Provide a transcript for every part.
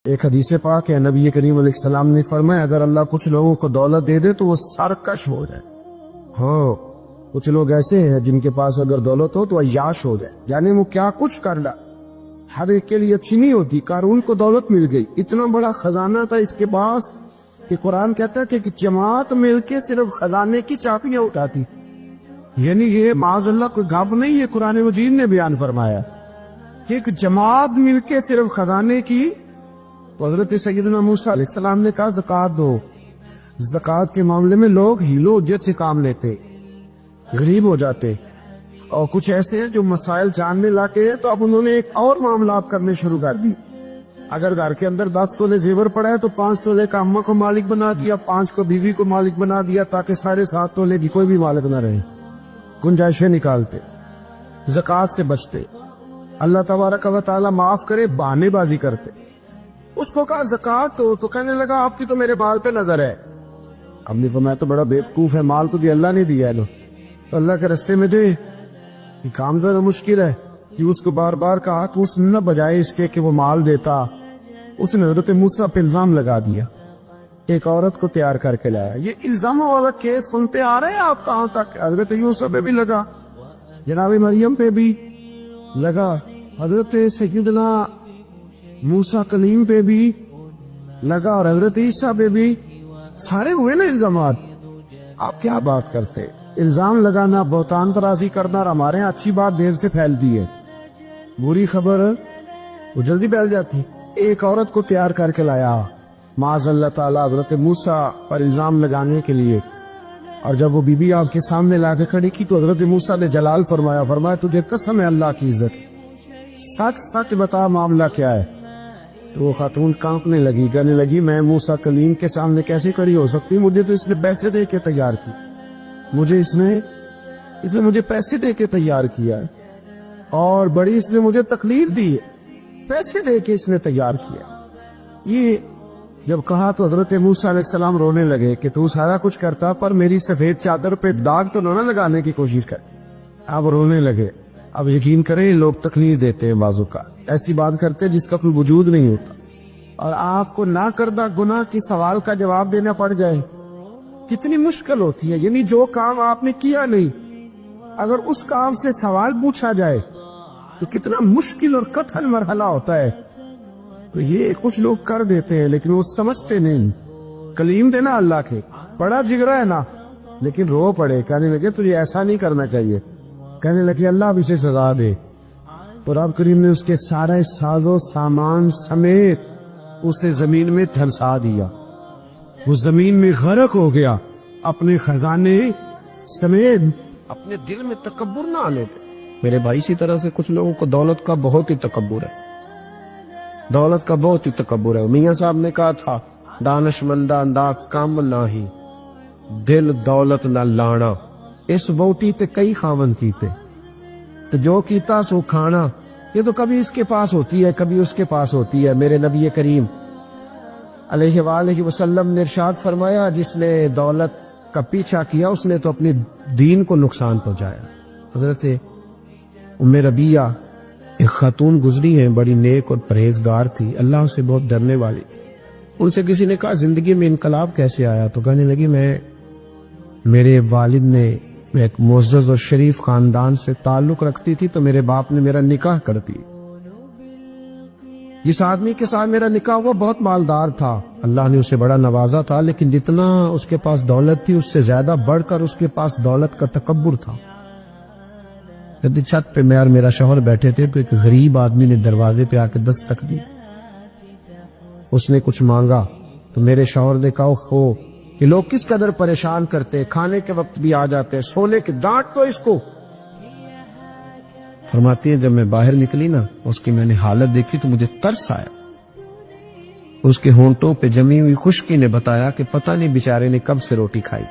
ایک حدیث پاک ہے، نبی کریم علیہ السلام نے فرمایا اگر اللہ کچھ لوگوں کو دولت دے دے تو وہ سرکش ہو جائے۔ ہاں، کچھ لوگ ایسے ہیں جن کے پاس اگر دولت ہو تو عیاش ہو جائے، یعنی وہ کیا کچھ کر لا، ہر ایک کے لیے اچھی نہیں ہوتی۔ قارون کو دولت مل گئی، اتنا بڑا خزانہ تھا اس کے پاس کہ قرآن کہتا ہے کہ ایک جماعت مل کے صرف خزانے کی چابیاں اٹھاتی، یعنی یہ معاذ اللہ کوئی گپ نہیں، یہ قرآن مجید نے بیان فرمایا کہ ایک جماعت مل کے صرف خزانے کی۔ تو حضرت سیدنا موسیٰ علیہ السلام نے کہا زکوٰۃ دو۔ زکوٰۃ کے معاملے میں لوگ ہیلو حجت سے کام لیتے، غریب ہو جاتے، اور کچھ ایسے ہیں جو مسائل جاننے لگے تو اب انہوں نے ایک اور معاملات کرنے شروع کر دی۔ اگر گھر کے اندر 10 تولے زیور پڑا ہے تو 5 تولے کا اماں کو مالک بنا دیا، 5 کو بیوی کو مالک بنا دیا، تاکہ 7.5 تولے کی کوئی بھی مالک نہ رہے۔ گنجائشیں نکالتے، زکوٰۃ سے بچتے، اللہ تبارک و تعالیٰ معاف کرے بہانے بازی کرتے۔ اس کو کہا زکوٰۃ تو کہنے لگا آپ کی تو میرے بال پہ نظر ہے۔ ہم نے فرمایا تو بڑا بیوقوف ہے، مال تو اللہ نے دیا ہے، لو تو اللہ کے رستے میں دے۔ یہ کام ذرا مشکل ہے کہ اس کو بار بار کہا کہ اس نہ بجائے اس کے کہ وہ مال دیتا، اس نے حضرت موسیٰ پہ الزام لگا دیا، ایک عورت کو تیار کر کے لایا۔ یہ الزاموں والا کیس سنتے آ رہے ہیں آپ کہاں تک؟ حضرت یوسف پہ بھی لگا، جناب مریم پہ بھی لگا، حضرت سیدنا موسیٰ کلیم پہ بھی لگا، اور حضرت عیسیٰ پہ بھی سارے ہوئے نا الزامات۔ آپ کیا بات کرتے؟ الزام لگانا، بہتان ترازی کرنا، اور ہمارے یہاں اچھی بات دیر سے پھیلتی ہے، بری خبر وہ جلدی پھیل جاتی۔ ایک عورت کو تیار کر کے لایا معاذ اللہ تعالیٰ حضرت موسیٰ پر الزام لگانے کے لیے، اور جب وہ بی بی آپ کے سامنے لا کے کھڑی کی تو حضرت موسیٰ نے جلال فرمایا تجھے قسم ہے اللہ کی عزت، سچ سچ بتا معاملہ کیا ہے۔ تو وہ خاتون کانپنے لگی، کہنے لگی میں موسیٰ کلیم کے سامنے کیسے کھڑی ہو سکتی؟ مجھے تو اس نے پیسے دے کے تیار کی، اس نے مجھے پیسے دے کے تیار کیا ہے، اور بڑی اس نے مجھے تکلیف دی ہے، پیسے دے کے اس نے تیار کیا۔ یہ جب کہا تو حضرت موسیٰ علیہ السلام رونے لگے کہ تو سارا کچھ کرتا پر میری سفید چادر پہ داغ تو نہ لگانے کی کوشش کر۔ اب رونے لگے۔ اب یقین کریں لوگ تکلیف دیتے ہیں، بازو کا ایسی بات کرتے جس کا کوئی وجود نہیں ہوتا، اور آپ کو نہ کردہ گناہ کی سوال کا جواب دینا پڑ جائے، کتنی مشکل ہوتی ہے۔ یعنی جو کام آپ نے کیا نہیں، اگر اس کام سے سوال پوچھا جائے تو کتنا مشکل اور کٹھن مرحلہ ہوتا ہے۔ تو یہ کچھ لوگ کر دیتے ہیں لیکن وہ سمجھتے نہیں۔ کلیم تھے نا اللہ کے، بڑا جگرا ہے نا، لیکن رو پڑے، کہنے لگے تجھے ایسا نہیں کرنا چاہیے، کہنے لگے اللہ اب اسے سزا دے۔ اور رب کریم نے اس کے سارے ساز و سامان سمیت اسے زمین میں دھنسا دیا، وہ زمین میں غرق ہو گیا، اپنے خزانے سمیت۔ اپنے دل میں تکبر نہ آنے دے میرے بھائی۔ اسی طرح سے کچھ لوگوں کو دولت کا بہت ہی تکبر ہے، دولت کا بہت ہی تکبر ہے۔ میاں صاحب نے کہا تھا دانش مندہ دا کم نہیں، دل دولت نہ لانا، اس بوٹی تے کئی خاون کیتے، تو جو کیتا سو کھانا۔ یہ تو کبھی اس کے پاس ہوتی ہے کبھی اس کے پاس ہوتی ہے۔ میرے نبی کریم علیہ وآلہ وسلم نے ارشاد فرمایا جس نے دولت کا پیچھا کیا اس نے تو اپنے دین کو نقصان پہنچایا۔ حضرت ام ربیہ ایک خاتون گزری ہیں، بڑی نیک اور پرہیزگار تھی، اللہ سے بہت ڈرنے والی۔ ان سے کسی نے کہا زندگی میں انقلاب کیسے آیا؟ تو کہنے لگی میرے والد نے ایک معزز اور شریف خاندان سے تعلق رکھتی تھی تو میرے باپ نے میرا نکاح کر دی۔ جس آدمی کے ساتھ میرا نکاح ہوا بہت مالدار تھا، اللہ نے اسے بڑا نوازا تھا، لیکن جتنا اس کے پاس دولت تھی اس سے زیادہ بڑھ کر اس کے پاس دولت کا تکبر تھا۔ چھت پہ میں اور میرا شوہر بیٹھے تھے تو ایک غریب آدمی نے دروازے پہ آ کے دستک دی، اس نے کچھ مانگا تو میرے شوہر نے کہا خو کہ لوگ کس قدر پریشان کرتے، کھانے کے وقت بھی آ جاتے، سونے کے ڈانٹ تو اس کو۔ فرماتی ہے جب میں باہر نکلی نا اس کی میں نے حالت دیکھی تو مجھے ترس آیا۔ اس کے ہونٹوں پہ جمی ہوئی خشکی نے بتایا کہ پتہ نہیں بیچارے نے کب سے روٹی کھائی،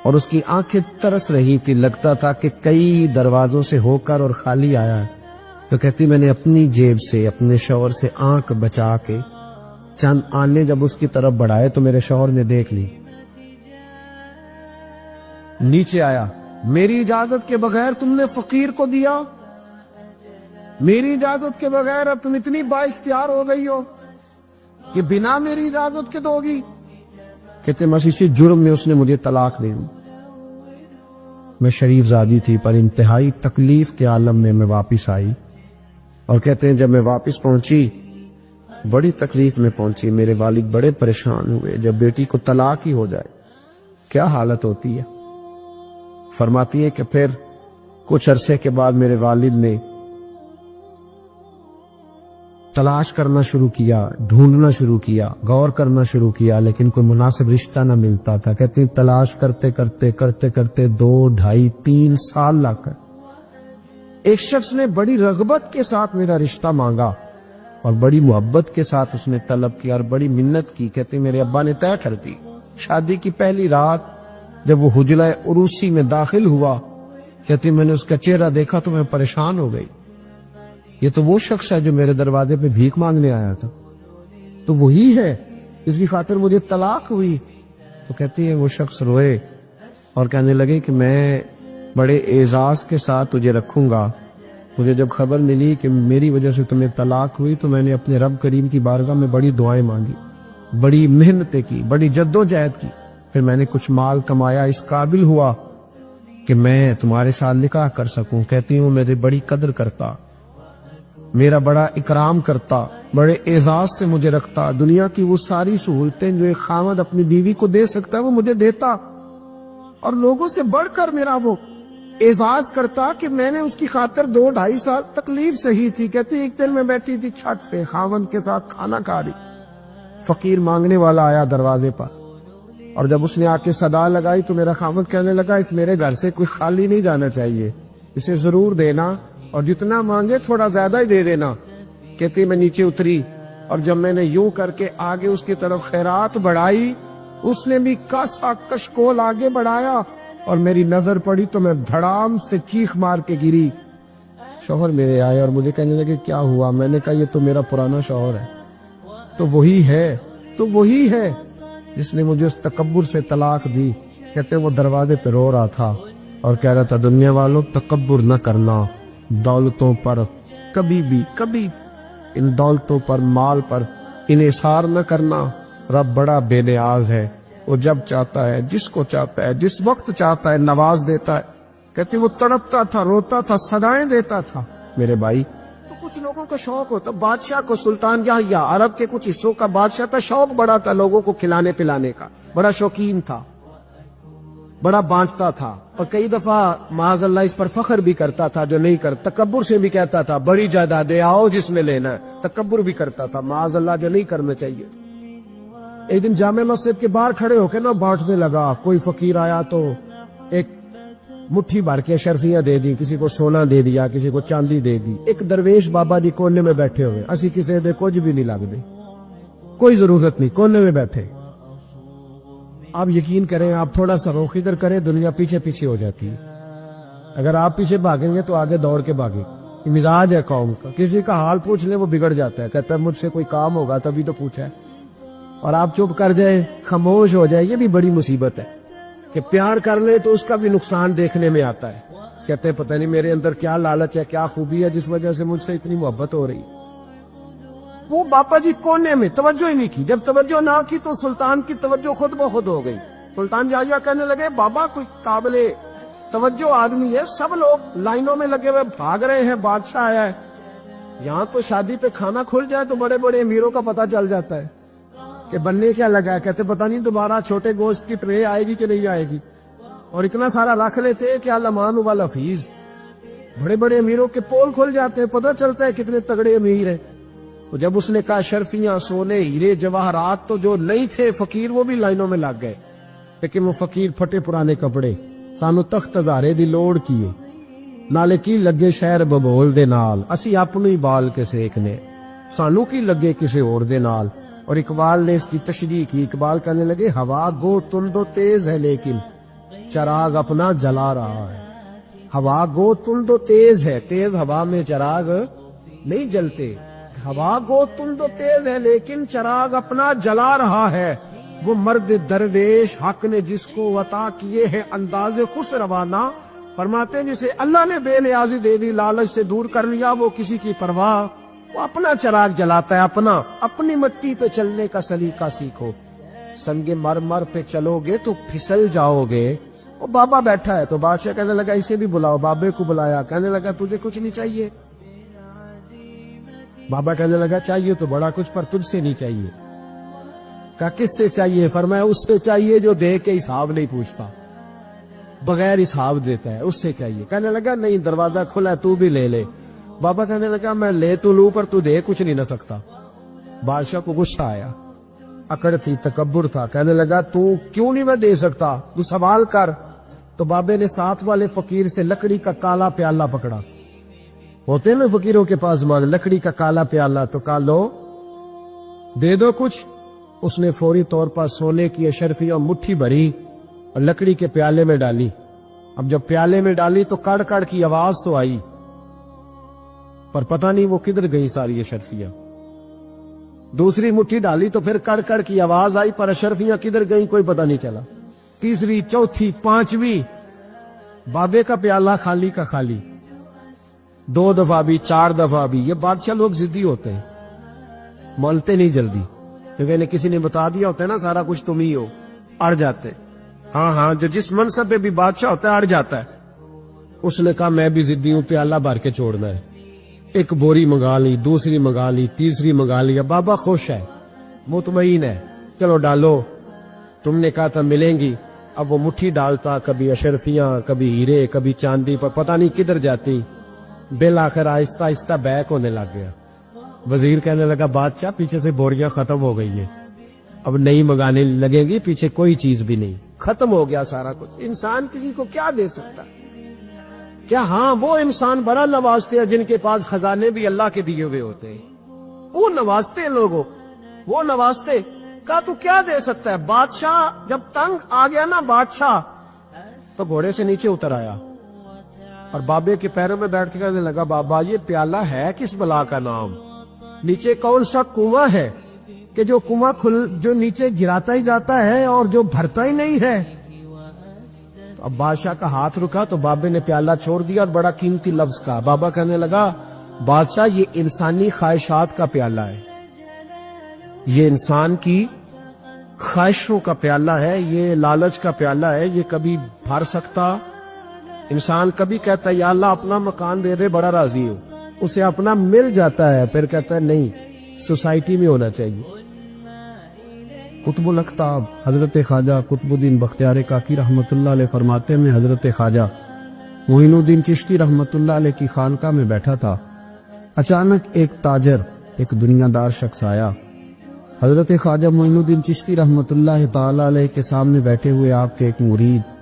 اور اس کی آنکھیں ترس رہی تھی، لگتا تھا کہ کئی دروازوں سے ہو کر اور خالی آیا ہے۔ تو کہتی میں نے اپنی جیب سے اپنے شوہر سے آنکھ بچا کے چند آنے جب اس کی طرف بڑھائے تو میرے شوہر نے دیکھ لی، نیچے آیا، میری اجازت کے بغیر تم نے فقیر کو دیا، میری اجازت کے بغیر اب تم اتنی با اختیار ہو گئی ہو۔ کہ بنا میری اجازت کے دو گی؟ کہتے بس اسی جرم میں اس نے مجھے طلاق دے دی۔ میں شریف زادی تھی پر انتہائی تکلیف کے عالم میں واپس آئی، اور کہتے ہیں جب میں واپس پہنچی بڑی تکلیف میں پہنچی، میرے والد بڑے پریشان ہوئے، جب بیٹی کو طلاق ہی ہو جائے کیا حالت ہوتی ہے۔ فرماتی ہے کہ پھر کچھ عرصے کے بعد میرے والد نے تلاش کرنا شروع کیا، ڈھونڈنا شروع کیا، غور کرنا شروع کیا، لیکن کوئی مناسب رشتہ نہ ملتا تھا۔ کہتے ہیں تلاش کرتے کرتے کرتے کرتے 2، 2.5، 3 سال لا کر ایک شخص نے بڑی رغبت کے ساتھ میرا رشتہ مانگا اور بڑی محبت کے ساتھ اس نے طلب کیا اور بڑی منت کی۔ کہتے ہیں میرے ابا نے طے کر دی، شادی کی پہلی رات جب وہ حجرہ عروسی میں داخل ہوا، کہتی میں نے اس کا چہرہ دیکھا تو میں پریشان ہو گئی، یہ تو وہ شخص ہے جو میرے دروازے پہ بھیک مانگنے آیا تھا، تو وہی ہے اس کی خاطر مجھے طلاق ہوئی۔ تو کہتی ہے وہ شخص روئے اور کہنے لگے کہ میں بڑے اعزاز کے ساتھ تجھے رکھوں گا، مجھے جب خبر ملی کہ میری وجہ سے تمہیں طلاق ہوئی تو میں نے اپنے رب کریم کی بارگاہ میں بڑی دعائیں مانگی، بڑی محنتیں کی، بڑی جدوجہد کی، پھر میں نے کچھ مال کمایا، اس قابل ہوا کہ میں تمہارے ساتھ نکاح کر سکوں۔ کہتی ہوں میری بڑی قدر کرتا، میرا بڑا اکرام کرتا، بڑے اعزاز سے مجھے رکھتا، دنیا کی وہ ساری سہولتیں جو ایک خاوند اپنی بیوی کو دے سکتا ہے وہ مجھے دیتا، اور لوگوں سے بڑھ کر میرا وہ اعزاز کرتا کہ میں نے اس کی خاطر 2، 2.5 سال تکلیف سہی تھی۔ کہتی ایک دن میں بیٹھی تھی چھت پہ خاوند کے ساتھ کھانا کھا رہی، فقیر مانگنے والا آیا دروازے پر، اور جب اس نے آ کے صدا لگائی تو میرا خاوند کہنے لگا اس میرے گھر سے کوئی خالی نہیں جانا چاہیے، اسے ضرور دینا اور جتنا مانگے تھوڑا زیادہ ہی دے دینا۔ کہتی میں نیچے اتری اور جب میں نے یوں کر کے آگے اس کی طرف خیرات بڑھائی، اس نے بھی کاسا کشکول آگے بڑھایا اور میری نظر پڑی تو میں دھڑام سے چیخ مار کے گری۔ شوہر میرے آئے اور مجھے کہنے لگے کیا ہوا؟ میں نے کہا یہ تو میرا پرانا شوہر ہے، تو وہی ہے جس نے مجھے اس تکبر سے طلاق دی۔ کہتے وہ دروازے پہ رو رہا تھا اور کہہ رہا تھا دنیا والوں تکبر نہ کرنا، دولتوں پر کبھی ان دولتوں پر، مال پر انحصار نہ کرنا، رب بڑا بے نیاز ہے، وہ جب چاہتا ہے، جس کو چاہتا ہے، جس وقت چاہتا ہے نواز دیتا ہے۔ کہتے وہ تڑپتا تھا، روتا تھا، صدائیں دیتا تھا۔ میرے بھائی تو کچھ لوگوں کا شوق ہوتا، بادشاہ کو، سلطان یا عرب کے کچھ حصوں کا بادشاہ کا شوق بڑا تھا لوگوں کو کھلانے پلانے کا، بڑا شوقین تھا، بڑا بانٹتا تھا، اور کئی دفعہ معاذ اللہ اس پر فخر بھی کرتا تھا جو نہیں کرتا، تکبر سے بھی کہتا تھا بڑی جائیدادیں آؤ جس نے لینا ہے، تکبر بھی کرتا تھا معاذ اللہ جو نہیں کرنا چاہیے۔ ایک دن جامع مسجد کے باہر کھڑے ہو کے نہ بانٹنے لگا، کوئی فقیر آیا تو ایک مٹھی بھر کے اشرفیاں دے دی، کسی کو سونا دے دیا، کسی کو چاندی دے دی۔ ایک درویش بابا جی کونے میں بیٹھے ہوئے، اسی کسی دے کچھ بھی نہیں لگ دے، کوئی ضرورت نہیں، کونے میں بیٹھے۔ آپ یقین کریں، آپ تھوڑا سا رخ ادھر کریں، دنیا پیچھے پیچھے ہو جاتی ہے۔ اگر آپ پیچھے بھاگیں گے تو آگے دوڑ کے بھاگے۔ یہ مزاج ہے قوم کا، کسی کا حال پوچھ لے وہ بگڑ جاتا ہے، کہتا ہے مجھ سے کوئی کام ہوگا تبھی تو پوچھا ہے، اور آپ چپ کر جائے، خاموش ہو جائے، یہ بھی بڑی مصیبت ہے کہ پیار کر لے تو اس کا بھی نقصان دیکھنے میں آتا ہے۔ کہتے ہیں پتہ نہیں میرے اندر کیا لالچ ہے، کیا خوبی ہے جس وجہ سے مجھ سے اتنی محبت ہو رہی۔ وہ باپا جی کونے میں توجہ ہی نہیں کی، جب توجہ نہ کی تو سلطان کی توجہ خود بخود ہو گئی۔ سلطان جایا کہنے لگے بابا کوئی قابل توجہ آدمی ہے، سب لوگ لائنوں میں لگے ہوئے بھاگ رہے ہیں، بادشاہ آیا ہے، یہاں تو شادی پہ کھانا کھل جائے تو بڑے بڑے امیروں کا پتہ چل جاتا ہے کہ بننے کیا لگا ہے۔ کہتے پتہ نہیں دوبارہ چھوٹے گوشت کی ٹرے آئے گی کہ نہیں آئے گی، اور اتنا سارا رکھ لیتے کہ لمان والا فیس، بڑے بڑے امیروں کے پول کھل جاتے ہیں، پتہ چلتا ہے کتنے تگڑے امیر ہیں۔ تو جب اس نے کہا شرفیاں، سونے، ہیرے، جواہرات تو جو نہیں تھے فقیر وہ بھی لائنوں میں لگ گئے، لیکن وہ فقیر پھٹے پرانے کپڑے، سانو تخت ہزارے دی لوڑ کیے، نالے کی لگے شہر ببول دے نال، اسی اپنی بال کے سیکنے، سانو کی لگے کسی اور دے نال۔ اور اقبال نے اس کی تشریح کی، اقبال کہنے لگے ہوا گو تند و تیز ہے لیکن چراغ اپنا جلا رہا ہے۔ ہوا گو تند و تیز ہے، تیز ہوا میں چراغ نہیں جلتے، ہوا گو تند و تیز ہے لیکن چراغ اپنا جلا رہا ہے۔ وہ مرد درویش حق نے جس کو عطا کیے ہیں انداز خوش روانہ، فرماتے ہیں جسے اللہ نے بے نیازی دے دی، لالچ سے دور کر لیا، وہ کسی کی پرواہ وہ اپنا چراغ جلاتا ہے، اپنی مٹی پہ چلنے کا سلیقہ سیکھو. سنگ مرمر پہ چلو گے تو پھسل جاؤ گے. وہ بابا بیٹھا ہے تو بادشاہ کہنے لگا اسے بھی بلاؤ. بابے کو بلایا، کہنے لگا تجھے کچھ نہیں چاہیے؟ بابا کہنے لگا چاہیے تو بڑا کچھ، پر تجھ سے نہیں چاہیے. کہا کس سے چاہیے؟ فرمایا اس سے چاہیے جو دے کے حساب نہیں پوچھتا، بغیر حساب دیتا ہے، اس سے چاہیے. کہنے لگا نہیں، دروازہ کھلا ہے، تو بھی لے لے. بابا کہنے لگا میں لے تو لوں پر تو دے کچھ نہیں نہ سکتا. بادشاہ کو غصہ آیا، اکڑ تھی، تکبر تھا. کہنے لگا تو کیوں نہیں میں دے سکتا، تو سوال کر. تو بابے نے ساتھ والے فقیر سے لکڑی کا کالا پیالہ پکڑا. ہوتے نا فقیروں کے پاس لکڑی کا کالا پیالہ، تو کہا لو دے دو کچھ. اس نے فوری طور پر سونے کی اشرفیاں مٹھی بھری اور لکڑی کے پیالے میں ڈالی. اب جب پیالے میں ڈالی تو کڑ کڑ کی آواز تو آئی، پر پتہ نہیں وہ کدھر گئی ساری اشرفیاں. دوسری مٹھی ڈالی تو پھر کڑ کڑ کی آواز آئی، پر اشرفیاں کدھر گئیں کوئی پتہ نہیں چلا. تیسری، چوتھی، پانچویں، بابے کا پیالہ خالی کا خالی. 2 دفعہ بھی، 4 دفعہ بھی. یہ بادشاہ لوگ ضدی ہوتے ہیں، مولتے نہیں جلدی، کیونکہ انہیں کسی نے بتا دیا ہوتا ہے نا سارا کچھ تم ہی ہو، اڑ جاتے. ہاں جو جس منصب پہ بھی بادشاہ ہوتا ہے اڑ جاتا ہے. اس نے کہا میں بھی ضدی ہوں، پیالہ بھر کے چھوڑنا ہے. ایک بوری منگا لی، دوسری منگا لی، تیسری منگا لی. بابا خوش ہے، مطمئن ہے، چلو ڈالو، تم نے کہا تھا ملیں گی. اب وہ مٹھی ڈالتا، کبھی اشرفیاں، کبھی ہیرے، کبھی چاندی، پر پتہ نہیں کدھر جاتی. بالآخر آہستہ آہستہ بیک ہونے لگ گیا. وزیر کہنے لگا بادشاہ پیچھے سے بوریاں ختم ہو گئی ہیں، اب نئی منگانے لگیں گی، پیچھے کوئی چیز بھی نہیں، ختم ہو گیا سارا کچھ. انسان کسی کو کیا دے سکتا؟ کیا ہاں وہ انسان بڑا نوازتے ہیں جن کے پاس خزانے بھی اللہ کے دیے ہوئے ہوتے ہیں، وہ نوازتے ہیں لوگوں، وہ نوازتے. کہا تو کیا دے سکتا ہے؟ بادشاہ جب تنگ آ گیا نا بادشاہ، تو گھوڑے سے نیچے اتر آیا اور بابے کے پیروں میں بیٹھ کے کہنے لگا بابا یہ پیالہ ہے کس بلا کا نام؟ نیچے کون سا کنواں ہے کہ جو کنواں جو نیچے گراتا ہی جاتا ہے اور جو بھرتا ہی نہیں ہے؟ تو اب بادشاہ کا ہاتھ رکا تو بابے نے پیالہ چھوڑ دیا اور بڑا قیمتی لفظ کہا. بابا کہنے لگا بادشاہ یہ انسانی خواہشات کا پیالہ ہے، یہ انسان کی خواہشوں کا پیالہ ہے، یہ لالچ کا پیالہ ہے، یہ کبھی بھر سکتا. انسان کبھی کہتا ہے یا اللہ اپنا مکان دے دے، بڑا راضی ہوں، اسے اپنا مل جاتا ہے، پھر کہتا ہے نہیں سوسائٹی میں ہونا چاہیے. قطب الاقطاب حضرت خواجہ قطب الدین بختیار کاکی رحمت اللہ علیہ فرماتے ہیں، میں حضرت خواجہ معین الدین چشتی رحمت اللہ علیہ کی خانقاہ میں بیٹھا تھا. اچانک ایک تاجر، ایک دنیا دار شخص آیا. حضرت خواجہ معین الدین چشتی رحمت اللہ تعالی علیہ کے سامنے بیٹھے ہوئے آپ کے ایک مرید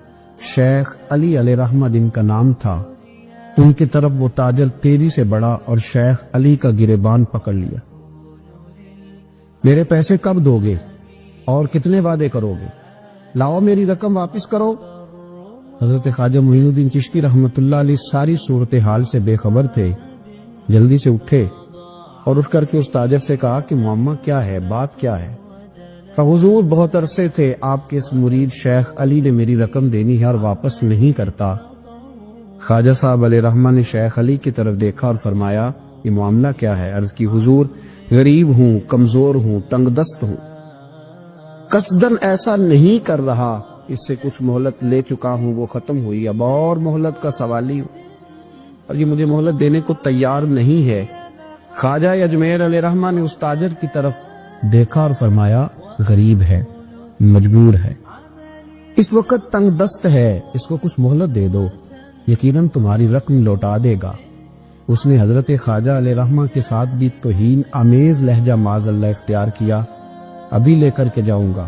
شیخ علی علیہ رحمہ جن کا نام تھا، ان کی طرف وہ تاجر تیزی سے بڑھا اور شیخ علی کا گریبان پکڑ لیا. میرے پیسے کب دو گے اور کتنے وعدے کرو گے؟ لاؤ میری رقم واپس کرو. حضرت خواجہ معین الدین چشتی رحمت اللہ علیہ ساری صورتحال سے بے خبر تھے. جلدی سے اٹھے اور اٹھ کر کے اس تاجر سے کہا کہ معاملہ کیا ہے، بات کیا ہے؟ کہ حضور بہت عرصے تھے آپ کے اس مرید شیخ علی نے میری رقم دینی ہے اور واپس نہیں کرتا. خواجہ صاحب علیہ رحمہ نے شیخ علی کی طرف دیکھا اور فرمایا یہ معاملہ کیا ہے؟ عرض کی حضور غریب ہوں، کمزور ہوں، تنگ دست ہوں، قصدن ایسا نہیں کر رہا، اس سے کچھ مہلت لے چکا ہوں، وہ ختم ہوئی، اب اور مہلت کا سوالی ہوں اور یہ مجھے مہلت دینے کو تیار نہیں ہے. خواجہ اجمیر علیہ رحمہ نے اس تاجر کی طرف دیکھا اور فرمایا غریب ہے، مجبور ہے، اس وقت تنگ دست ہے، اس کو کچھ مہلت دے دو، یقیناً تمہاری رقم لوٹا دے گا. اس نے حضرت خواجہ علیہ رحمہ کے ساتھ بھی توہین آمیز لہجہ معاذ اللہ اختیار کیا. ابھی لے کر کے جاؤں گا،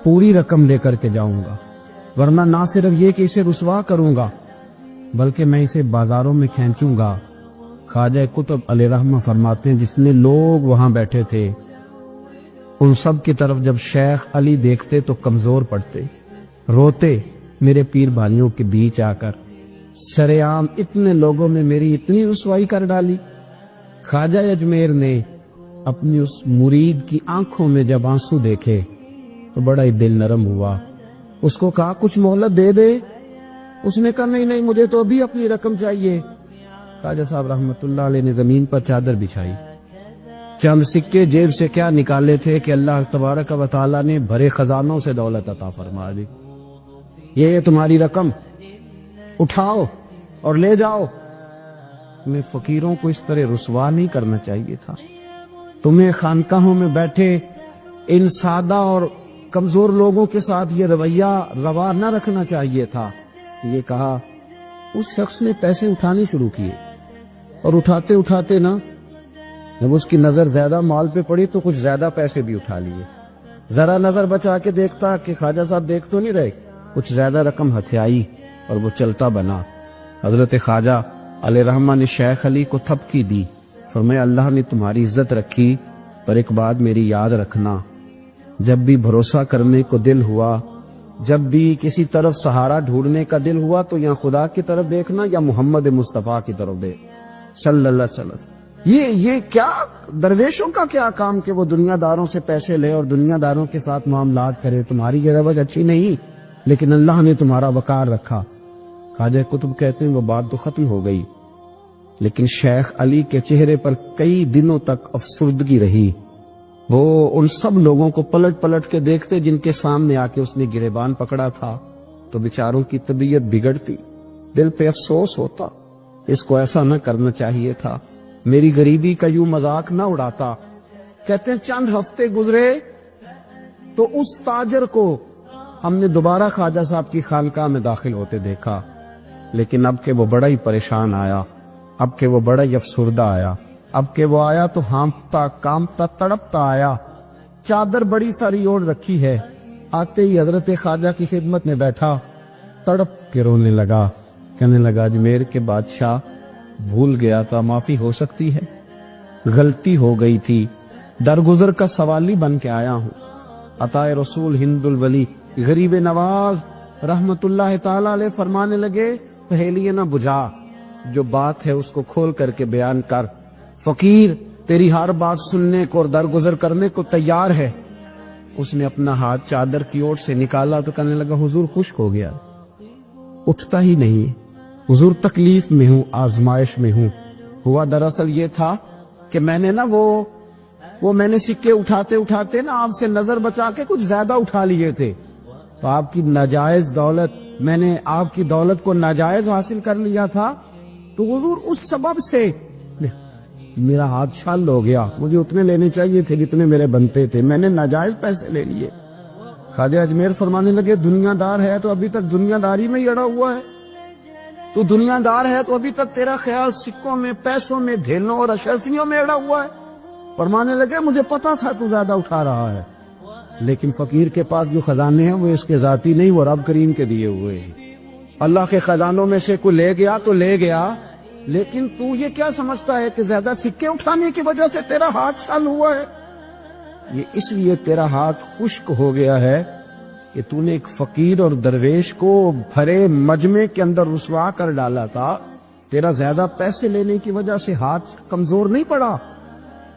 پوری رقم لے کر کے جاؤں گا، ورنہ نہ صرف یہ کہ اسے رسوا کروں گا بلکہ میں اسے بازاروں میں کھینچوں گا. خواجہ قطب علیہ رحمہ فرماتے ہیں جتنے لوگ وہاں بیٹھے تھے ان سب کی طرف جب شیخ علی دیکھتے تو کمزور پڑتے، روتے. میرے پیر بھائیوں کے بیچ آ کر سرعام اتنے لوگوں میں میری اتنی رسوائی کر ڈالی. خواجہ اجمیر نے اپنی اس مرید کی آنکھوں میں جب آنسو دیکھے تو بڑا ہی دل نرم ہوا. اس کو کہا کچھ مہلت دے دے. اس نے کہا نہیں مجھے تو ابھی اپنی رقم چاہیے. خواجہ صاحب رحمت اللہ علیہ نے زمین پر چادر بچھائی چند سکے جیب سے کیا نکالے تھے کہ اللہ تبارک و تعالیٰ نے بھرے خزانوں سے دولت عطا فرما دی. یہ تمہاری رقم، اٹھاؤ اور لے جاؤ. تمہیں فقیروں کو اس طرح رسوا نہیں کرنا چاہیے تھا. تمہیں خانقاہوں میں بیٹھے ان سادہ اور کمزور لوگوں کے ساتھ یہ رویہ روا نہ رکھنا چاہیے تھا. یہ کہا. اس شخص نے پیسے اٹھانے شروع کیے اور اٹھاتے اٹھاتے نا، جب اس کی نظر زیادہ مال پہ پڑی تو کچھ زیادہ پیسے بھی اٹھا لیے. ذرا نظر بچا کے دیکھتا کہ خواجہ صاحب دیکھ تو نہیں رہے، کچھ زیادہ رقم ہتھیائی اور وہ چلتا بنا. حضرت خواجہ علیہ رحمہ نے شیخ علی کو تھپکی دی. فرمایا اللہ نے تمہاری عزت رکھی، پر ایک بات میری یاد رکھنا، جب بھی بھروسہ کرنے کو دل ہوا، جب بھی کسی طرف سہارا ڈھونڈنے کا دل ہوا، تو یا خدا کی طرف دیکھنا یا محمد مصطفیٰ کی طرف دیکھ صلی اللہ علیہ وسلم. یہ کیا درویشوں کا کیا کام کہ وہ دنیا داروں سے پیسے لے اور دنیا داروں کے ساتھ معاملات کرے. تمہاری یہ روش اچھی نہیں، لیکن اللہ نے تمہارا وقار رکھا. خواجہ قطب کہتے ہیں وہ بات تو ختم ہو گئی، لیکن شیخ علی کے چہرے پر کئی دنوں تک افسردگی رہی. وہ ان سب لوگوں کو پلٹ پلٹ کے دیکھتے جن کے سامنے آ کے اس نے گریبان پکڑا تھا، تو بیچاروں کی طبیعت بگڑتی، دل پہ افسوس ہوتا. اس کو ایسا نہ کرنا چاہیے تھا، میری غریبی کا یوں مذاق نہ اڑاتا. کہتے ہیں چند ہفتے گزرے تو اس تاجر کو ہم نے دوبارہ خواجہ صاحب کی خانقاہ میں داخل ہوتے دیکھا، لیکن اب کہ وہ بڑا ہی پریشان آیا، اب کہ وہ بڑا ہی افسردہ آیا. اب کہ وہ آیا تو ہانپتا کامتا تڑپتا آیا. چادر بڑی ساری اوڑھ رکھی ہے. آتے ہی حضرت خواجہ کی خدمت میں بیٹھا، تڑپ کے رونے لگا. کہنے لگا اجمیر کے بادشاہ، بھول گیا تھا، معافی ہو سکتی ہے، غلطی ہو گئی تھی، درگزر کا سوالی بن کے آیا ہوں. عطائے رسول ہند الولی غریب نواز رحمت اللہ تعالی علیہ فرمانے لگے، پہیلی نہ بجھا، جو بات ہے اس کو کھول کر کے بیان کر. فقیر تیری ہر بات سننے کو اور درگزر کرنے کو تیار ہے. اس نے اپنا ہاتھ چادر کی اوٹ سے نکالا تو کہنے لگا حضور خشک ہو گیا، اٹھتا ہی نہیں. حضور تکلیف میں ہوں، آزمائش میں ہوں. ہوا دراصل یہ تھا کہ میں نے نا وہ میں نے سکے اٹھاتے اٹھاتے نا آپ سے نظر بچا کے کچھ زیادہ اٹھا لیے تھے، تو آپ کی ناجائز دولت، میں نے آپ کی دولت کو ناجائز حاصل کر لیا تھا. تو حضور اس سبب سے میرا ہاتھ شال ہو گیا، مجھے اتنے لینے چاہیے تھے جتنے میرے بنتے تھے، میں نے ناجائز پیسے لے لیے. خواجہ اجمیر فرمانے لگے دنیا دار ہے تو ابھی تک دنیا داری میں ہی اڑا ہوا ہے. تو دنیا دار ہے تو ابھی تک تیرا خیال سکوں میں، پیسوں میں، دھیلوں اور اشرفیوں میں اڑا ہوا ہے. فرمانے لگے مجھے پتا تھا تو زیادہ اٹھا رہا ہے، لیکن فقیر کے پاس جو خزانے ہیں وہ اس کے ذاتی نہیں، وہ رب کریم کے دیے ہوئے ہیں. اللہ کے خزانوں میں سے کوئی لے گیا تو لے گیا، لیکن تو یہ کیا سمجھتا ہے کہ زیادہ سکے اٹھانے کی وجہ سے تیرا ہاتھ شال ہوا ہے؟ یہ اس لیے تیرا ہاتھ خشک ہو گیا ہے کہ تو نے ایک فقیر اور درویش کو بھرے مجمع کے اندر رسوا کر ڈالا تھا. تیرا زیادہ پیسے لینے کی وجہ سے ہاتھ کمزور نہیں پڑا،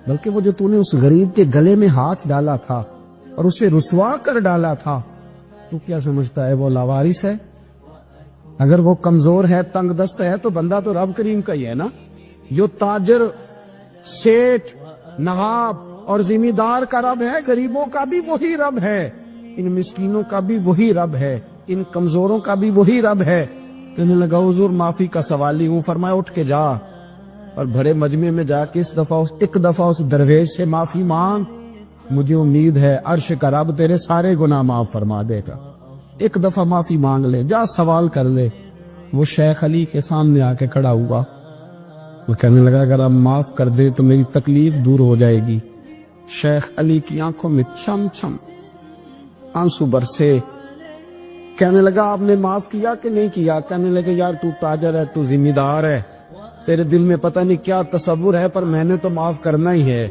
بلکہ وہ جو تو نے اس غریب کے گلے میں ہاتھ ڈالا تھا اور اسے رسوا کر ڈالا تھا، تو کیا سمجھتا ہے وہ لاوارث ہے؟ اگر وہ کمزور ہے، تنگ دست ہے، تو بندہ تو رب کریم کا ہی ہے نا. جو تاجر، سیٹھ، نواب اور ذمہ دار کا رب ہے، غریبوں کا بھی وہی رب ہے، ان مسکینوں کا بھی وہی رب ہے، ان کمزوروں کا بھی وہی رب ہے. کہنے لگا حضور معافی کا سوالی ہوں. فرمایا اٹھ کے جا اور بھرے مجمع میں جا کے ایک دفعہ اس درویش سے معافی مانگ. مجھے امید ہے عرش کا رب تیرے سارے گناہ معاف فرما دے گا. ایک دفعہ معافی مانگ لے، جا سوال کر لے. وہ شیخ علی کے سامنے آ کے کھڑا ہوا. وہ کہنے لگا اگر آپ معاف کر دے تو میری تکلیف دور ہو جائے گی. شیخ علی کی آنکھوں میں چھم چھم آنسو برسے. کہنے لگا آپ نے معاف کیا کہ نہیں کیا؟ کہنے لگے یار تو تاجر ہے، تو ذمہ دار ہے، تیرے دل میں پتہ نہیں کیا تصور ہے، پر میں نے تو معاف کرنا ہی ہے،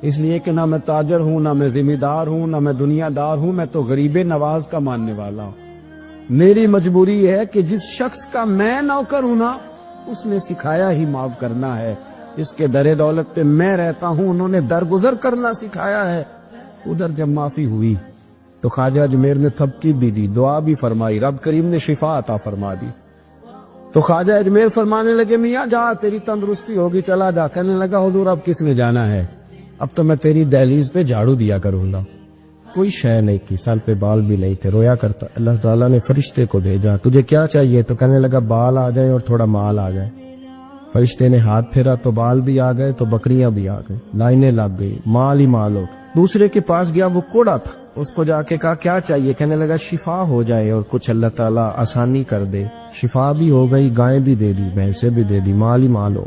اس لیے کہ نہ میں تاجر ہوں، نہ میں ذمہ دار ہوں، نہ میں دنیا دار ہوں، میں تو غریب نواز کا ماننے والا ہوں. میری مجبوری ہے کہ جس شخص کا میں نوکر ہوں نا، اس نے سکھایا ہی معاف کرنا ہے. اس کے در دولت پہ میں رہتا ہوں، انہوں نے درگزر کرنا سکھایا ہے. ادھر جب معافی ہوئی تو خواجہ اجمیر نے تھپکی بھی دی، دعا بھی فرمائی، رب کریم نے شفا عطا فرما دی. تو خواجہ اجمیر فرمانے لگے میاں جا، تیری تندرستی ہوگی، چلا جا. کہنے لگا حضور اب کس نے جانا ہے؟ اب تو میں تیری دہلیز پہ جھاڑو دیا کروں گا. کوئی شے نہیں کی, سر پہ بال بھی نہیں تھے, رویا کرتا. اللہ تعالیٰ نے فرشتے کو بھیجا, تجھے کیا چاہیے؟ تو کہنے لگا بال آ جائیں اور تھوڑا مال آ جائے. فرشتے نے ہاتھ پھیرا تو بال بھی آ گئے تو بکریاں بھی آ گئی, لائنیں لگ گئی, مال ہی مال ہو. دوسرے کے پاس گیا, وہ کوڑا تھا, اس کو جا کے کہا کیا چاہیے؟ کہنے لگا شفا ہو جائے اور کچھ اللہ تعالیٰ آسانی کر دے. شفا بھی ہو گئی, گائیں بھی دے دی, بھینسیں بھی دے دی, مال ہی مال ہو.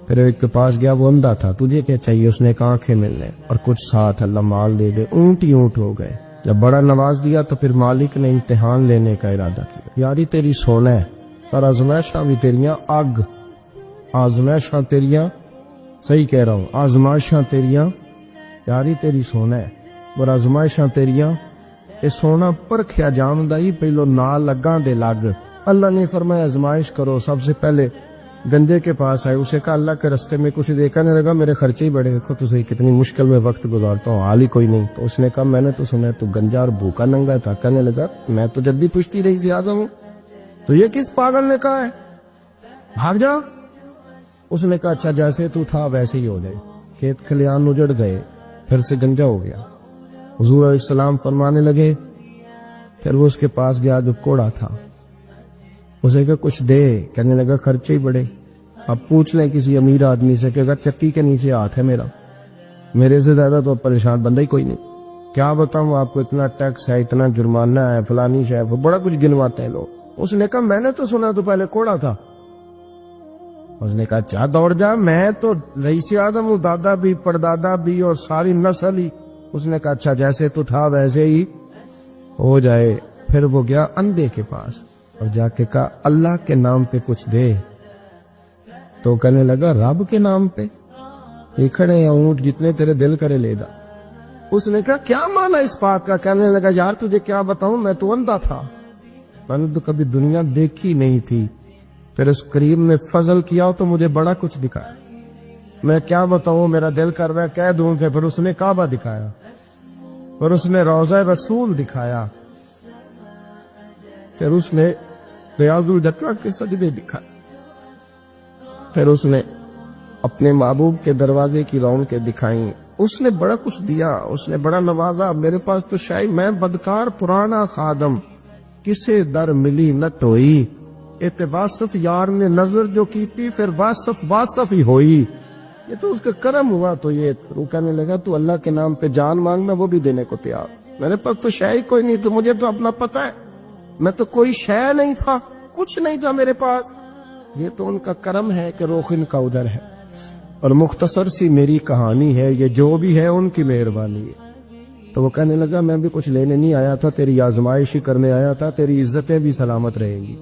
پھر ایک کے پاس گیا, وہ اندھا تھا, تجھے کیا چاہیے؟ اس نے کہا آنکھیں ملنے اور کچھ ساتھ اللہ مال دے دے. اونٹ ہی اونٹ ہو گئے. جب بڑا نواز دیا تو پھر مالک نے امتحان لینے کا ارادہ کیا. یاری تیری سونا ہے پر آزمائشاں بھی تیریاں اگ, آزمائشاں تیریاں, صحیح کہہ رہا ہوں, آزمائشاں تیریاں, یاری تیری سونا ہے پر آزمائشاں تیریاں. اے سونا پرکھیا جامدا ہی پہلو نال لگاں دے لگ. اللہ نے فرمایا آزمائش کرو. سب سے پہلے گنجے کے پاس آئے, اسے کہا اللہ کے رستے میں کچھ دیکھا نہیں لگا, میرے خرچے ہی بڑے, دیکھو تو صحیح کتنی مشکل میں وقت گزارتا ہوں, حال ہی کوئی نہیں. تو اس نے کہا میں نے تو سنا ہے تو گنجا اور بھوکا ننگا تھا. کہنے لگا میں تو جدی پشتی رہی سے اعظم ہوں, تو یہ کس پاگل نے کہا ہے بھاگ جا. اس نے کہا اچھا جیسے تو تھا ویسے ہی ہو جائے. کھیت کھلیان اجڑ گئے, پھر سے گنجا ہو گیا. حضور علیہ السلام فرمانے لگے, پھر وہ اس کے پاس گیا جو کوڑا تھا, اسے کہا کچھ دے. کہنے لگا خرچے ہی بڑے. اب پوچھ لیں کسی امیر آدمی سے کہ اگر چکی کے نیچے ہاتھ ہے میرا, میرے سے زیادہ تو پریشان بندہ ہی کوئی نہیں. کیا بتاؤں آپ کو, اتنا ٹیکس ہے, اتنا جرمانہ ہے, فلانی شے, وہ بڑا کچھ گنواتے ہیں لوگ. اس نے کہا میں نے تو سنا تو پہلے کوڑا تھا. اس نے کہا اچھا دوڑ جا, میں تو رئیس اعظم ہوں, دادا بھی پردادا بھی اور ساری نسل ہی. اس نے کہا اچھا جیسے تو تھا ویسے ہی ہو جائے. پھر وہ گیا اندھے کے پاس اور جا کے کہا اللہ کے نام پہ کچھ دے. تو کہنے لگا رب کے نام پہ؟ یہ کھڑے ہیں اونٹ, جتنے تیرے دل کرے لے دا. اس نے کہا کیا مانا اس بات کا؟ کہنے لگا یار تجھے کیا بتاؤں, میں تو اندھا تھا, میں نے تو کبھی دنیا دیکھی نہیں تھی. پھر اس کریم نے فضل کیا تو مجھے بڑا کچھ دکھایا. میں کیا بتاؤں, میرا دل کر رہا ہے کہہ دوں کہ پھر اس نے کعبہ دکھایا, پھر اس نے روضہ رسول دکھایا, پھر اس نے ریاض الجکا کے سجدے دکھائے, پھر اس نے اپنے محبوب کے دروازے کی رونقیں دکھائیں. اس نے بڑا کچھ دیا, اس نے بڑا نوازا. میرے پاس تو شاید میں بدکار پرانا خادم, کسے در ملی نہ ٹوئی, اتواصف یار نے نظر جو کی تھی پھر واصف ہی ہوئی. یہ تو اس کا کرم ہوا. تو یہ وہ کہنے لگا تو اللہ کے نام پہ جان مانگنا, وہ بھی دینے کو تیار. میرے پاس تو شے کوئی نہیں, تو مجھے تو اپنا پتہ ہے, میں تو کوئی شے نہیں تھا, کچھ نہیں تھا میرے پاس. یہ تو ان کا کرم ہے کہ رخ ان کا ادھر ہے. اور مختصر سی میری کہانی ہے, یہ جو بھی ہے ان کی مہربانی ہے. تو وہ کہنے لگا میں بھی کچھ لینے نہیں آیا تھا, تیری آزمائش ہی کرنے آیا تھا. تیری عزتیں بھی سلامت رہیں گی,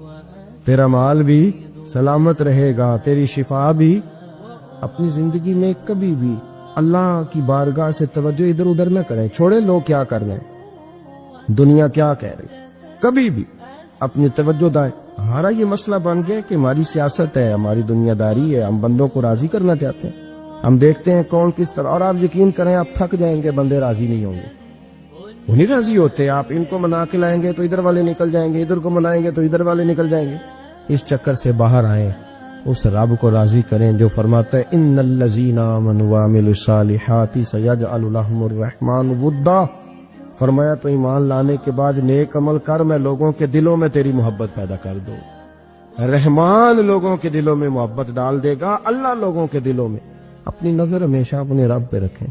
تیرا مال بھی سلامت رہے گا, تیری شفا بھی. اپنی زندگی میں کبھی بھی اللہ کی بارگاہ سے توجہ ادھر ادھر نہ کریں. چھوڑے لوگ کیا کر رہے ہیں, دنیا کیا کہہ رہی, کبھی بھی اپنی توجہ دائیں. ہمارا یہ مسئلہ بن گیا کہ ہماری سیاست ہے, ہماری دنیا داری ہے, ہم بندوں کو راضی کرنا چاہتے ہیں. ہم دیکھتے ہیں کون کس طرح, اور آپ یقین کریں آپ تھک جائیں گے, بندے راضی نہیں ہوں گے, وہ نہیں راضی ہوتے. آپ ان کو منا کے لائیں گے تو ادھر والے نکل جائیں گے, ادھر کو منائیں گے تو ادھر والے نکل جائیں گے. اس چکر سے باہر آئیں, اس رب کو راضی کریں جو فرماتا ہے ان الذین آمنوا وعملوا الصالحات سیجعل لهم الرحمن ودا. فرمایا تو ایمان لانے کے بعد نیک عمل کر, میں لوگوں کے دلوں میں تیری محبت پیدا کر دوں. رحمان لوگوں کے دلوں میں محبت ڈال دے گا. اللہ لوگوں کے دلوں میں. اپنی نظر ہمیشہ اپنے رب پہ رکھیں.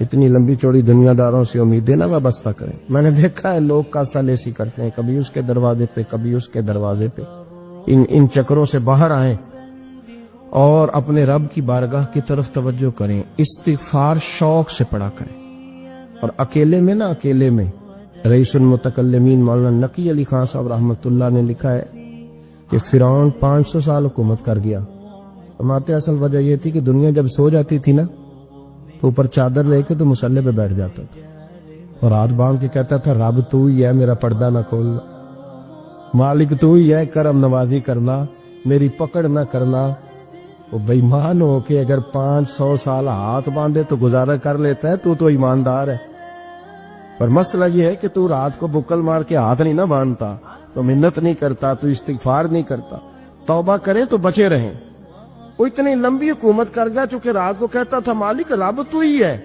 اتنی لمبی چوڑی دنیا داروں سے امیدیں نہ وابستہ کریں. میں نے دیکھا ہے لوگ کا سلیسی کرتے ہیں, کبھی اس کے دروازے پہ کبھی اس کے دروازے پہ. ان چکروں سے باہر آئیں اور اپنے رب کی بارگاہ کی طرف توجہ کریں. استغفار شوق سے پڑھا کریں. اور اکیلے میں اکیلے میں رئیس المتکلمین مولانا نقی علی خان صاحب رحمۃ اللہ نے لکھا ہے کہ فرعون 500 سال حکومت کر گیا. فرماتے اصل وجہ یہ تھی کہ دنیا جب سو جاتی تھی نا تو اوپر چادر لے کے تو مسلح پہ بیٹھ جاتا تھا اور ہاتھ باندھ کے کہتا تھا رب تو ہی ہے, میرا پردہ نہ کھولنا, مالک تو ہی ہے, کرم نوازی کرنا, میری پکڑ نہ کرنا. وہ بےمان ہو کے اگر 500 سال ہاتھ باندھے تو گزارا کر لیتا ہے, تو ایماندار ہے. پر مسئلہ یہ ہے کہ تو رات کو بکل مار کے ہاتھ نہیں نہ باندھتا, تو منت نہیں کرتا, تو استغفار نہیں کرتا. توبہ کریں تو بچے رہیں. وہ اتنی لمبی حکومت کر گیا چونکہ رات کو کہتا تھا مالک رب تو ہی ہے،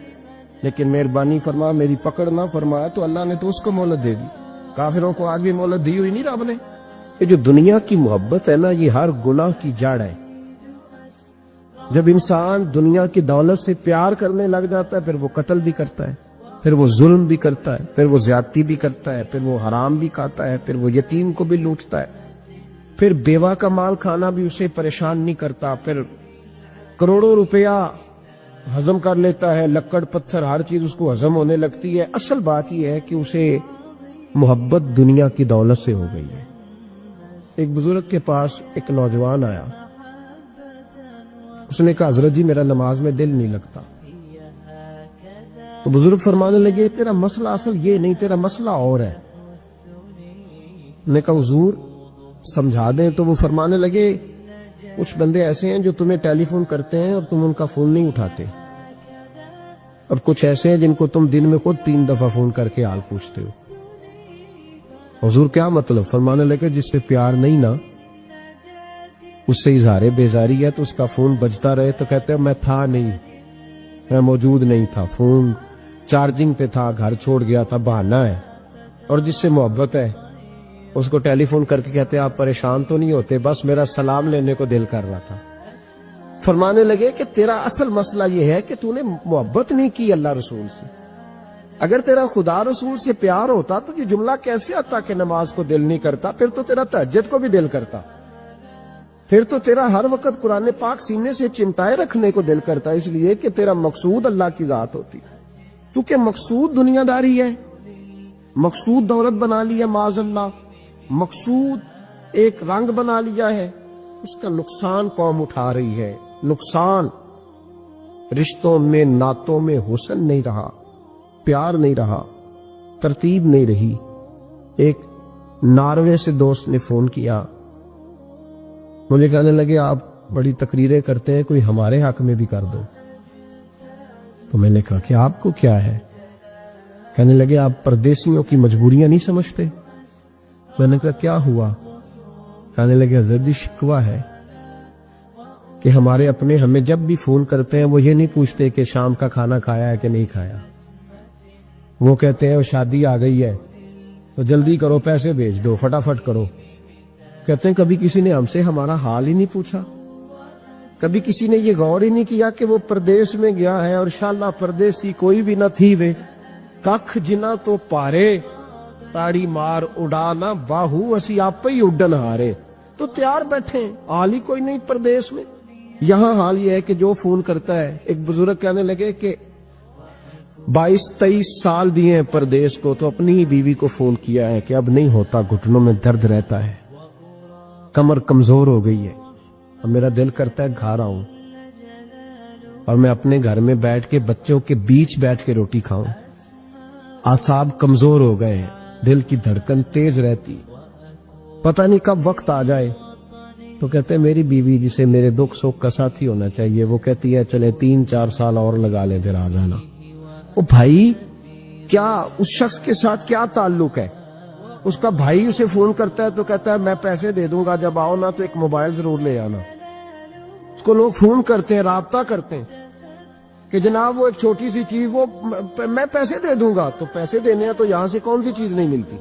لیکن مہربانی فرما میری پکڑ نہ فرمایا تو اللہ نے تو اس کو مہلت دے دی. کافروں کو آج بھی مہلت دی ہوئی نہیں رب نے. یہ جو دنیا کی محبت ہے نا، یہ ہر گناہ کی جڑ ہے. جب انسان دنیا کی دولت سے پیار کرنے لگ جاتا ہے پھر وہ قتل بھی کرتا ہے، پھر وہ ظلم بھی کرتا ہے، پھر وہ زیادتی بھی کرتا ہے، پھر وہ حرام بھی کھاتا ہے، پھر وہ یتیم کو بھی لوٹتا ہے، پھر بیوہ کا مال کھانا بھی اسے پریشان نہیں کرتا، پھر کروڑوں روپیہ ہضم کر لیتا ہے، لکڑ پتھر ہر چیز اس کو ہضم ہونے لگتی ہے. اصل بات یہ ہے کہ اسے محبت دنیا کی دولت سے ہو گئی ہے. ایک بزرگ کے پاس ایک نوجوان آیا، اس نے کہا حضرت جی میرا نماز میں دل نہیں لگتا. تو بزرگ فرمانے لگے تیرا مسئلہ اصل یہ نہیں، تیرا مسئلہ اور ہے. نے کہا حضور سمجھا دیں. تو وہ فرمانے لگے کچھ بندے ایسے ہیں جو تمہیں ٹیلی فون کرتے ہیں اور تم ان کا فون نہیں اٹھاتے، اور کچھ ایسے ہیں جن کو تم دن میں خود 3 دفعہ فون کر کے حال پوچھتے ہو. حضور کیا مطلب؟ فرمانے لگے جس سے پیار نہیں نا، اس سے اظہار بیزاری ہے تو اس کا فون بجتا رہے تو کہتے ہیں میں تھا نہیں، میں موجود نہیں تھا، فون چارجنگ پہ تھا، گھر چھوڑ گیا تھا، بہانہ ہے. اور جس سے محبت ہے اس کو ٹیلی فون کر کے کہتے ہیں آپ پریشان تو نہیں ہوتے، بس میرا سلام لینے کو دل کر رہا تھا. فرمانے لگے کہ تیرا اصل مسئلہ یہ ہے کہ تو نے محبت نہیں کی اللہ رسول سے. اگر تیرا خدا رسول سے پیار ہوتا تو یہ جملہ کیسے آتا کہ نماز کو دل نہیں کرتا؟ پھر تو تیرا تہجد کو بھی دل کرتا، پھر تو تیرا ہر وقت قرآن پاک سینے سے چمٹائے رکھنے کو دل کرتا، اس لیے کہ تیرا مقصود اللہ کی ذات ہوتی. کیونکہ مقصود دنیا داری ہے، مقصود دولت بنا لیا معاذ اللہ، مقصود ایک رنگ بنا لیا ہے، اس کا نقصان قوم اٹھا رہی ہے. نقصان رشتوں میں، ناتوں میں حسن نہیں رہا، پیار نہیں رہا، ترتیب نہیں رہی. ایک ناروے سے دوست نے فون کیا، مجھے کہنے لگے آپ بڑی تقریریں کرتے ہیں، کوئی ہمارے حق میں بھی کر دو. تو میں نے کہا کہ آپ کو کیا ہے؟ کہنے لگے آپ پردیسیوں کی مجبوریاں نہیں سمجھتے. میں نے کہا کیا ہوا؟ کہنے لگے حضرت جی شکوہ ہے کہ ہمارے اپنے ہمیں جب بھی فون کرتے ہیں وہ یہ نہیں پوچھتے کہ شام کا کھانا کھایا ہے کہ نہیں کھایا. وہ کہتے ہیں وہ شادی آ گئی ہے تو جلدی کرو، پیسے بھیج دو، فٹافٹ کرو. کہتے ہیں کبھی کسی نے ہم سے ہمارا حال ہی نہیں پوچھا، کبھی کسی نے یہ غور ہی نہیں کیا کہ وہ پردیس میں گیا ہے اور انشاءاللہ پردیسی کوئی بھی نہ تھی وے ککھ جنا تو پارے تاڑی مار اڑانا باہو اسی آپ ہی اڈن ہارے. تو تیار بیٹھے، حال ہی کوئی نہیں پردیس میں. یہاں حال یہ ہے کہ جو فون کرتا ہے، ایک بزرگ کہنے لگے کہ 22-23 سال دیے ہیں پردیس کو تو اپنی ہی بیوی کو فون کیا ہے کہ اب نہیں ہوتا، گھٹنوں میں درد رہتا ہے، کمر کمزور ہو گئی ہے، اب میرا دل کرتا ہے گھر آؤں اور میں اپنے گھر میں بیٹھ کے بچوں کے بیچ بیٹھ کے روٹی کھاؤں. اعصاب کمزور ہو گئے ہیں، دل کی دھڑکن تیز رہتی، پتہ نہیں کب وقت آ جائے. تو کہتے ہیں میری بیوی جسے میرے دکھ سکھ کا ساتھی ہونا چاہیے، وہ کہتی ہے چلے 3-4 سال اور لگا لیں پھر آ جانا. او بھائی کیا اس شخص کے ساتھ کیا تعلق ہے؟ اس کا بھائی اسے فون کرتا ہے تو کہتا ہے میں پیسے دے دوں گا، جب آؤ نا تو ایک موبائل ضرور لے آنا. اس کو لوگ فون کرتے ہیں، رابطہ کرتے ہیں کہ جناب وہ ایک چھوٹی سی چیز، وہ میں پیسے دے دوں گا. تو پیسے دینے ہیں تو یہاں سے کون سی چیز نہیں ملتی؟